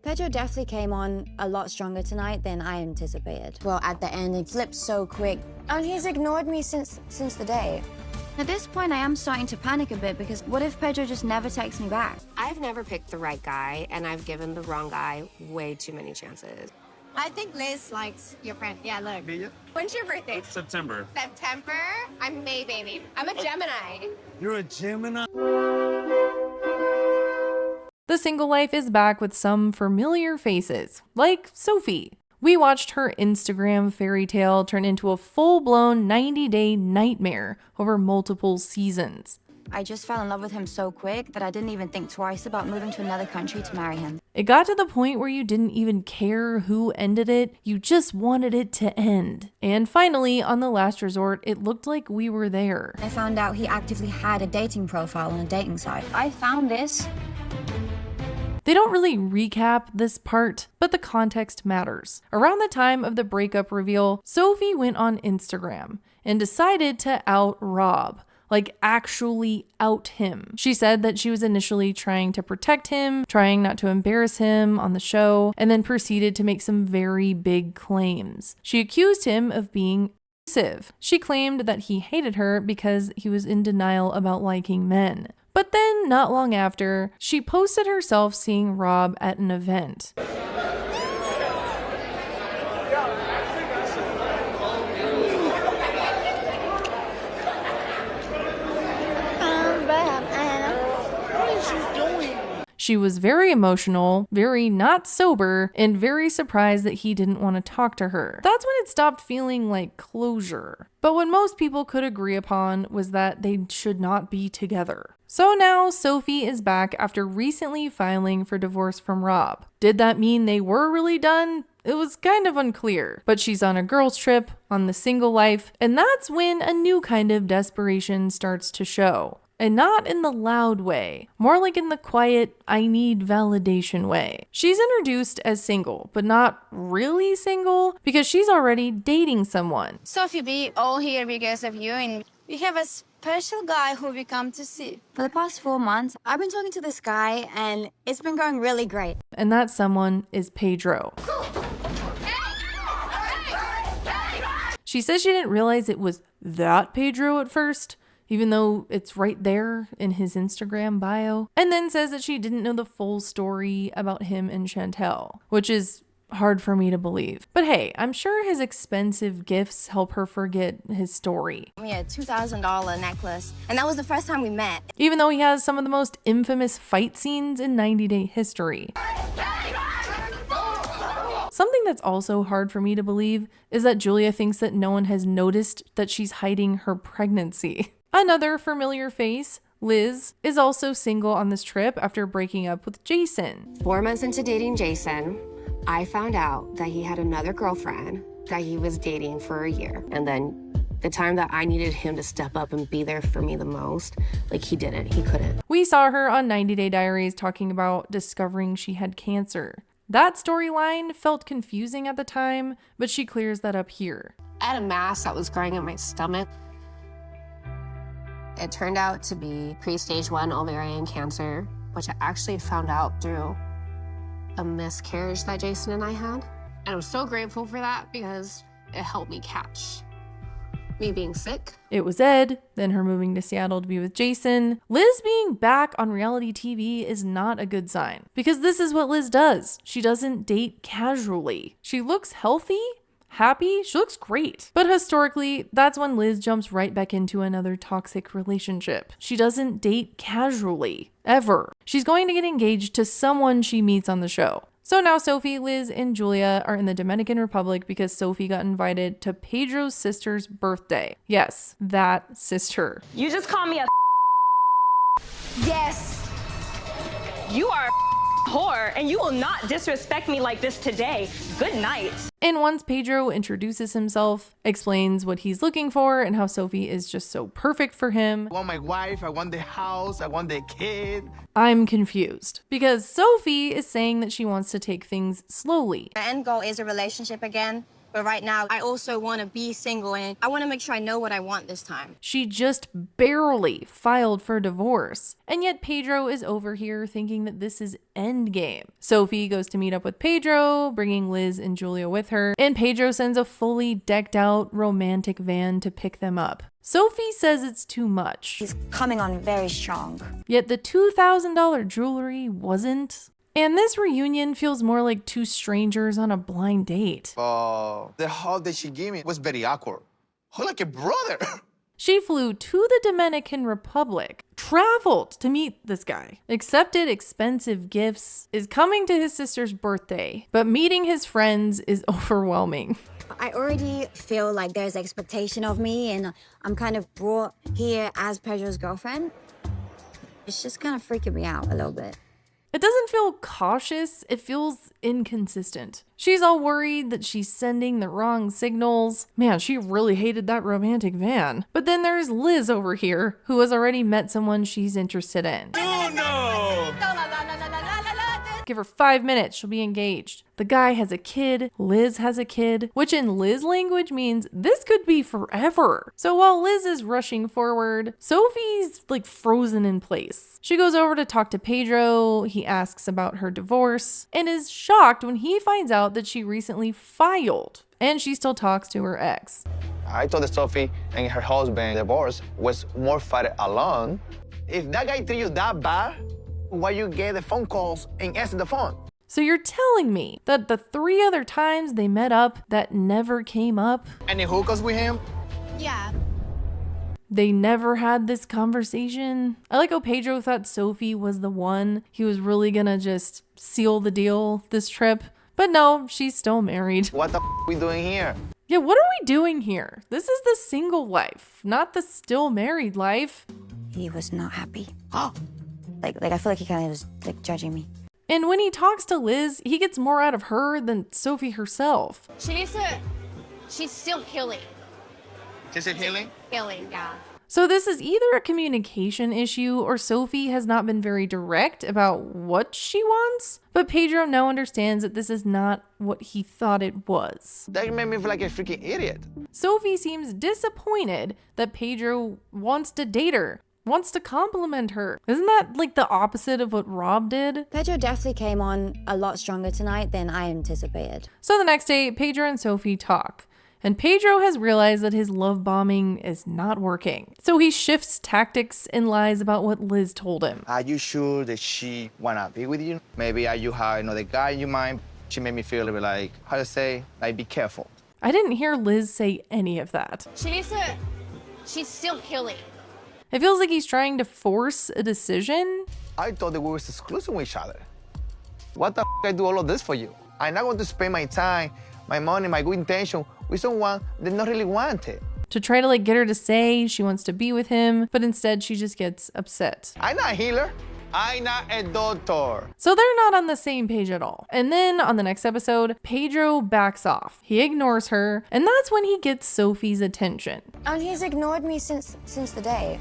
Pedro definitely came on a lot stronger tonight than I anticipated. Well, at the end, it flipped so quick. And he's ignored me since the day. At this point, I am starting to panic a bit because what if Pedro just never texts me back? I've never picked the right guy, and I've given the wrong guy way too many chances. I think Liz likes your friend. Yeah, look. Me? When's your birthday? September. September? I'm May, baby. I'm a Gemini. You're a Gemini? The Single Life is back with some familiar faces, like Sophie. We watched her Instagram fairy tale turn into a full-blown 90-day nightmare over multiple seasons. I just fell in love with him so quick that I didn't even think twice about moving to another country to marry him. It got to the point where you didn't even care who ended it, you just wanted it to end. And finally, on the last resort, it looked like we were there. I found out he actively had a dating profile on a dating site. I found this. They don't really recap this part, but the context matters. Around the time of the breakup reveal, Sophie went on Instagram and decided to out Rob. Like, actually out him. She said that she was initially trying to protect him, trying not to embarrass him on the show, and then proceeded to make some very big claims. She accused him of being abusive. She claimed that he hated her because he was in denial about liking men. But then, not long after, she posted herself seeing Rob at an event. She was very emotional, very not sober, and very surprised that he didn't want to talk to her. That's when it stopped feeling like closure. But what most people could agree upon was that they should not be together. So now Sophie is back after recently filing for divorce from Rob. Did that mean they were really done? It was kind of unclear, but she's on a girls' trip, on the Single Life, and that's when a new kind of desperation starts to show. And not in the loud way, more like in the quiet, I need validation way. She's introduced as single, but not really single because she's already dating someone. Sophie, we all here because of you, and we have a special guy who we come to see. For the past 4 months, I've been talking to this guy and it's been going really great. And that someone is Pedro. She says she didn't realize it was that Pedro at first, even though it's right there in his Instagram bio, and then says that she didn't know the full story about him and Chantel, which is hard for me to believe. But hey, I'm sure his expensive gifts help her forget his story. We had a $2,000 necklace, and that was the first time we met. Even though he has some of the most infamous fight scenes in 90-day history. Something that's also hard for me to believe is that Julia thinks that no one has noticed that she's hiding her pregnancy. Another familiar face, Liz, is also single on this trip after breaking up with Jason. 4 months into dating Jason, I found out that he had another girlfriend that he was dating for a year. And then the time that I needed him to step up and be there for me the most, like he didn't, he couldn't. We saw her on 90 Day Diaries talking about discovering she had cancer. That storyline felt confusing at the time, but she clears that up here. I had a mass that was growing in my stomach. It turned out to be pre-stage 1 ovarian cancer, which I actually found out through a miscarriage that Jason and I had. And I'm so grateful for that because it helped me catch me being sick. It was Ed, then her moving to Seattle to be with Jason. Liz being back on reality TV is not a good sign because this is what Liz does. She doesn't date casually. She looks healthy, happy, she looks great. But historically, that's when Liz jumps right back into another toxic relationship. She doesn't date casually, ever. She's going to get engaged to someone she meets on the show. So now Sophie, Liz, and Julia are in the Dominican Republic because Sophie got invited to Pedro's sister's birthday. Yes, that sister. You just call me a Yes. You are a whore, and you will not disrespect me like this today. Good night. And once Pedro introduces himself, explains what he's looking for and how Sophie is just so perfect for him, I want my wife, I want the house, I want the kid. I'm confused because Sophie is saying that she wants to take things slowly. My end goal is a relationship again, But right now, I also want to be single, and I want to make sure I know what I want this time. She just barely filed for divorce. And yet Pedro is over here thinking that this is endgame. Sophie goes to meet up with Pedro, bringing Liz and Julia with her, and Pedro sends a fully decked out romantic van to pick them up. Sophie says it's too much. He's coming on very strong. Yet the $2,000 jewelry wasn't. And this reunion feels more like two strangers on a blind date. The hug that she gave me was very awkward. Oh, like a brother. She flew to the Dominican Republic, traveled to meet this guy, accepted expensive gifts, is coming to his sister's birthday, but meeting his friends is overwhelming. I already feel like there's expectation of me, and I'm kind of brought here as Pedro's girlfriend. It's just kind of freaking me out a little bit. It doesn't feel cautious, it feels inconsistent. She's all worried that she's sending the wrong signals. Man, she really hated that romantic van. But then there's Liz over here, who has already met someone she's interested in. Oh, no! Give her 5 minutes, she'll be engaged. The guy has a kid, Liz has a kid, which in Liz language means this could be forever. So while Liz is rushing forward, Sophie's like frozen in place. She goes over to talk to Pedro, he asks about her divorce, and is shocked when he finds out that she recently filed, and she still talks to her ex. I told Sophie and her husband divorce was more fight alone. If that guy treat you that bad, why you get the phone calls and answer the phone? So you're telling me that the 3 other times they met up, that never came up? Any hookers with him? Yeah. They never had this conversation? I like how Pedro thought Sophie was the one. He was really gonna just seal the deal this trip. But no, she's still married. What the we doing here? Yeah, what are we doing here? This is the single life, not the still married life. He was not happy. Like I feel like he kind of was like judging me. And when he talks to Liz, he gets more out of her than Sophie herself. She's still healing. Is it healing? Healing, yeah. So this is either a communication issue or Sophie has not been very direct about what she wants, but Pedro now understands that this is not what he thought it was. That made me feel like a freaking idiot. Sophie seems disappointed that Pedro wants to date her, wants to compliment her. Isn't that like the opposite of what Rob did? Pedro definitely came on a lot stronger tonight than I anticipated. So the next day, Pedro and Sophie talk. And Pedro has realized that his love bombing is not working. So he shifts tactics and lies about what Liz told him. Are you sure that she wanna be with you? Maybe are you have another guy in your mind? She made me feel a little bit like, how to say, like be careful. I didn't hear Liz say any of that. She's still healing. It feels like he's trying to force a decision. I thought that we were exclusive with each other. What the I do all of this for you? I'm not going to spend my time, my money, my good intention with someone that not really want it. To try to like get her to say she wants to be with him, but instead she just gets upset. I'm not a healer. I'm not a doctor. So they're not on the same page at all. And then on the next episode, Pedro backs off. He ignores her, and that's when he gets Sophie's attention. And he's ignored me since the day.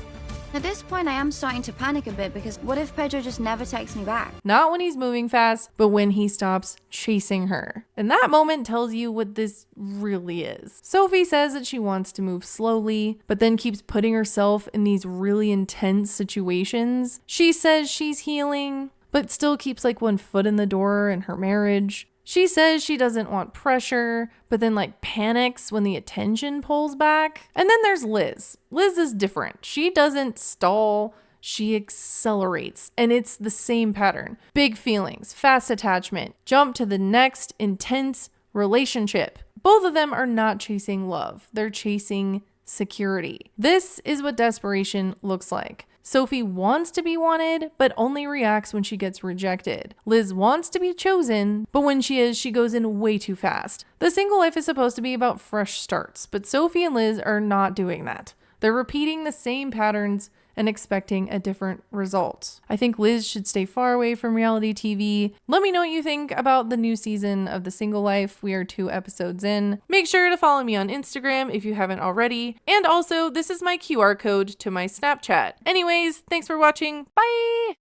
At this point, I am starting to panic a bit because what if Pedro just never texts me back? Not when he's moving fast, but when he stops chasing her. And that moment tells you what this really is. Sophie says that she wants to move slowly, but then keeps putting herself in these really intense situations. She says she's healing, but still keeps like one foot in the door in her marriage. She says she doesn't want pressure, but then like panics when the attention pulls back. And then there's Liz. Liz is different. She doesn't stall, she accelerates. And it's the same pattern. Big feelings, fast attachment, jump to the next intense relationship. Both of them are not chasing love. They're chasing security. This is what desperation looks like. Sophie wants to be wanted, but only reacts when she gets rejected. Liz wants to be chosen, but when she is, she goes in way too fast. The single life is supposed to be about fresh starts, but Sophie and Liz are not doing that. They're repeating the same patterns and expecting a different result. I think Liz should stay far away from reality TV. Let me know what you think about the new season of The Single Life. We are 2 episodes in. Make sure to follow me on Instagram if you haven't already. And also, this is my QR code to my Snapchat. Anyways, thanks for watching. Bye!